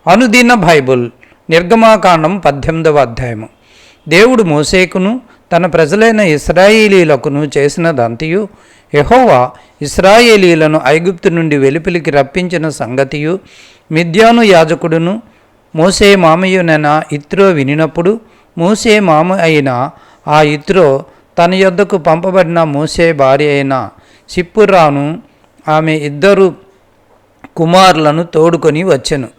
అనుదిన బైబుల్ నిర్గమాకాండం 18వ అధ్యాయము. దేవుడు మోసేకును తన ప్రజలైన ఇశ్రాయేలీలకును చేసినదంతయు, యెహోవా ఇశ్రాయేలీలను ఐగుప్తు నుండి వెలుపలికి రప్పించిన సంగతియు మిద్యాను యాజకుడును మోసే మామయ్యనైన ఇత్రో వినినప్పుడు, మోసే మామ అయిన ఆ ఇత్రో తన యొద్దకు పంపబడిన మోసే భార్య అయిన సిప్పురాను ఆమె 2 కుమారులను తోడుకొని వచ్చెను.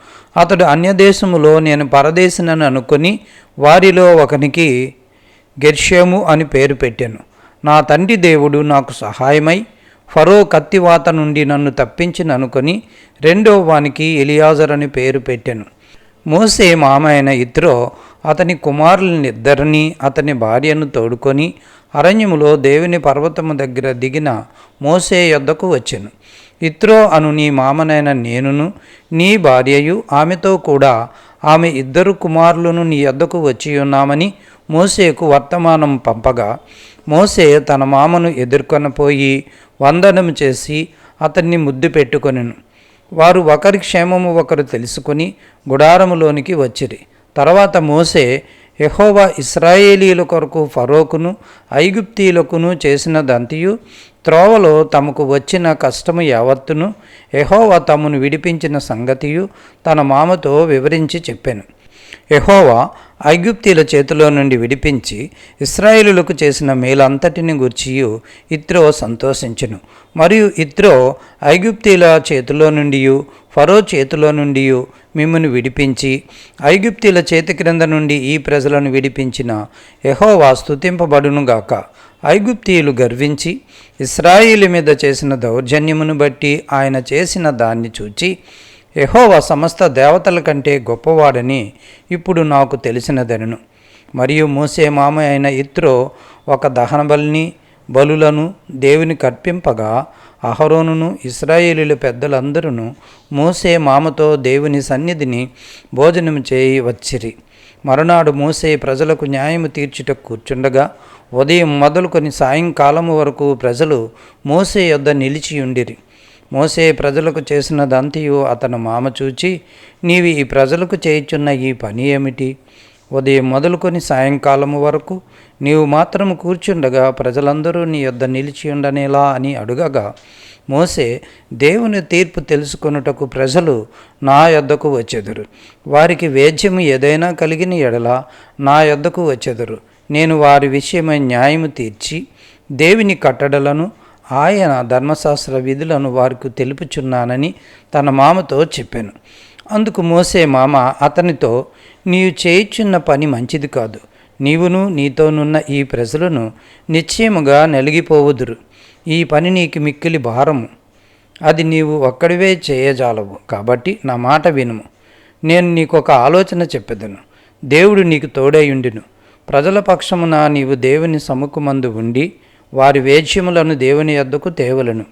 అతడు అన్యదేశములో నేను పరదేశినని అనుకొని వారిలో ఒకనికి గెర్షోము అని పేరు పెట్టెను. నా తండ్రి దేవుడు నాకు సహాయమై ఫరో కత్తివాత నుండి నన్ను తప్పించిననుకొని రెండో వానికి ఎలియాజర్ అని పేరు పెట్టెను. మోసే మామ అయిన ఇత్రో అతని కుమారులనిద్దరినీ అతని భార్యను తోడుకొని అరణ్యములో దేవుని పర్వతము దగ్గర దిగిన మోసే యొద్దకు వచ్చెను. ఇత్రో అను నీ మామనైన నేనును నీ భార్యయు ఆమెతో కూడా ఆమె 2 కుమారులను నీ యొద్దకు వచ్చి ఉన్నామని మోసేకు వర్తమానం పంపగా, మోసే తన మామను ఎదుర్కొనపోయి వందనము చేసి అతన్ని ముద్దు పెట్టుకొనెను. వారు ఒకరి క్షేమము ఒకరు తెలుసుకొని గుడారములోనికి వచ్చిరి. తర్వాత మోసే యెహోవా ఇశ్రాయేలీల కొరకు ఫరోకును ఐగుప్తీయులకును చేసినదంతయు, త్రోవలో తమకు వచ్చిన కష్టము యావత్తును యెహోవా తమను విడిపించిన సంగతియు తన మామతో వివరించి చెప్పాను. యెహోవా ఐగుప్తీయుల చేతిలో నుండి విడిపించి ఇశ్రాయేలులకు చేసిన మేలంతటిని గూర్చియు ఇత్రో సంతోషించెను. మరియు ఇత్రో ఐగుప్తీయుల చేతిలో నుండి ఫరో చేతిలో నుండి మిమ్మును విడిపించి ఐగుప్తీయుల చేతి క్రింద నుండి ఈ ప్రజలను విడిపించిన యెహోవా స్తుతింపబడునుగాక. ఐగుప్తీయులు గర్వించి ఇశ్రాయేలు మీద చేసిన దౌర్జన్యమును బట్టి ఆయన చేసిన దాన్ని చూచి, యెహోవా సమస్త దేవతల కంటే గొప్పవాడని ఇప్పుడు నాకు తెలిసినదనను. మరియు మోసే మామ అయిన ఇత్రో ఒక దహన బలులను దేవునికి అర్పింపగా, అహరోనును ఇశ్రాయేలీల పెద్దలందరూ మోసే మామతో దేవుని సన్నిధిని భోజనము చేయి వచ్చిరి. మరునాడు మోసే ప్రజలకు న్యాయము తీర్చుట కూర్చుండగా, ఉదయం మొదలుకొని సాయంకాలము వరకు ప్రజలు మోసే యొద్ద నిలిచియుండిరి. మోసే ప్రజలకు చేసినదంతయు అతను మామ చూచి, నీవు ఈ ప్రజలకు చేయుచున్న ఈ పని ఏమిటి? ఉదయం మొదలుకొని సాయంకాలము వరకు నీవు మాత్రము కూర్చుండగా ప్రజలందరూ నీ యొద్ద నిలిచి ఉండనేలా అని అడుగగా, మోసే దేవుని తీర్పు తెలుసుకొనుటకు ప్రజలు నా యొద్దకు వచ్చెదరు. వారికి వేద్యము ఏదైనా కలిగిన ఎడల నా యొద్దకు వచ్చెదరు. నేను వారి విషయమై న్యాయము తీర్చి దేవుని కట్టడలను ఆయన ధర్మశాస్త్ర విధులను వారికి తెలుపుచున్నానని తన మామతో చెప్పాను. అందుకు మోసే మామ అతనితో, నీవు చేయుచున్న పని మంచిది కాదు. నీవును నీతోనున్న ఈ ప్రజలను నిశ్చయముగా నలిగిపోవుదురు. ఈ పని నీకు మిక్కిలి భారము. అది నీవు ఒక్కడివే చేయజాలవు. కాబట్టి నా మాట వినుము. నేను నీకొక ఆలోచన చెప్పెదను. దేవుడు నీకు తోడైయుండును. ప్రజల పక్షమున నీవు దేవుని సముఖమందు ఉండి వారి వేద్యములను దేవుని యొద్దకు తేవలను.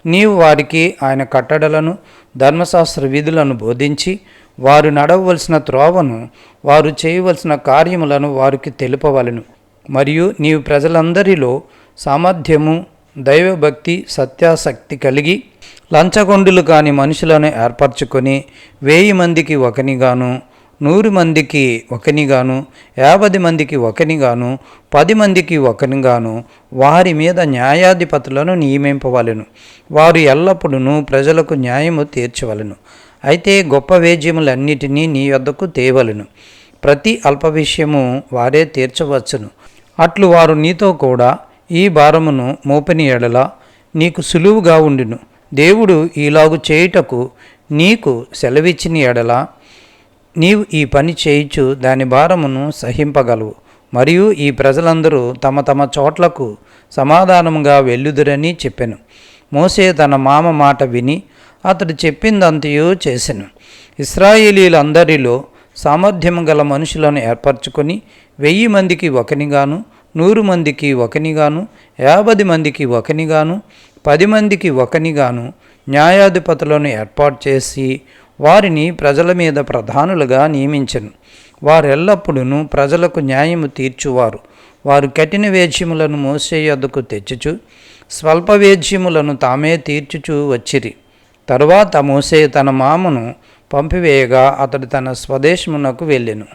నీవు వారికి ఆయన కట్టడలను ధర్మశాస్త్ర విధులను బోధించి వారు నడవవలసిన త్రోవను వారు చేయవలసిన కార్యములను వారికి తెలుపవలను. మరియు నీవు ప్రజలందరిలో సామర్థ్యము దైవభక్తి సత్యాసక్తి కలిగి లంచగొండులు కాని మనుషులను ఏర్పరచుకొని 1000 మందికి ఒకనిగాను 100 మందికి ఒకనిగాను 50 మందికి ఒకనిగాను 10 మందికి ఒకనిగాను వారి మీద న్యాయాధిపతులను నియమింపవలెను. వారు ఎల్లప్పుడూ ప్రజలకు న్యాయము తీర్చవలెను. అయితే గొప్ప వేద్యములన్నిటినీ నీ యొద్దకు తేవలెను. ప్రతి అల్ప విషయము వారే తీర్చవచ్చును. అట్లు వారు నీతో కూడా ఈ భారమును మోపిన ఎడల నీకు సులువుగా ఉండును. దేవుడు ఈలాగు చేయుటకు నీకు సెలవిచ్చిన ఎడల నీవు ఈ పని చేయుచు దాని భారమును సహింపగలవు. మరియు ఈ ప్రజలందరూ తమ తమ చోట్లకు సమాధానముగా వెళ్ళుదురని చెప్పెను. మోసే తన మామ మాట విని అతడు చెప్పిందంతయు చేసెను. ఇశ్రాయేలీలందరిలో సామర్థ్యము గల మనుషులను ఏర్పరచుకొని 1000 మందికి ఒకనిగాను 100 మందికి ఒకనిగాను 50 మందికి ఒకనిగాను 10 మందికి ఒకనిగాను న్యాయాధిపతులను ఏర్పాటు చేసి వారిని ప్రజల మీద ప్రధానులుగా నియమించెను. వారెల్లప్పుడూ ప్రజలకు న్యాయము తీర్చువారు. వారు కఠిన వేద్యములను మోసే యొద్దకు తెచ్చుచు స్వల్ప వేద్యములను తామే తీర్చుచూ వచ్చిరి. తరువాత మోసే తన మామను పంపివేయగా అతడు తన స్వదేశమునకు వెళ్ళెను.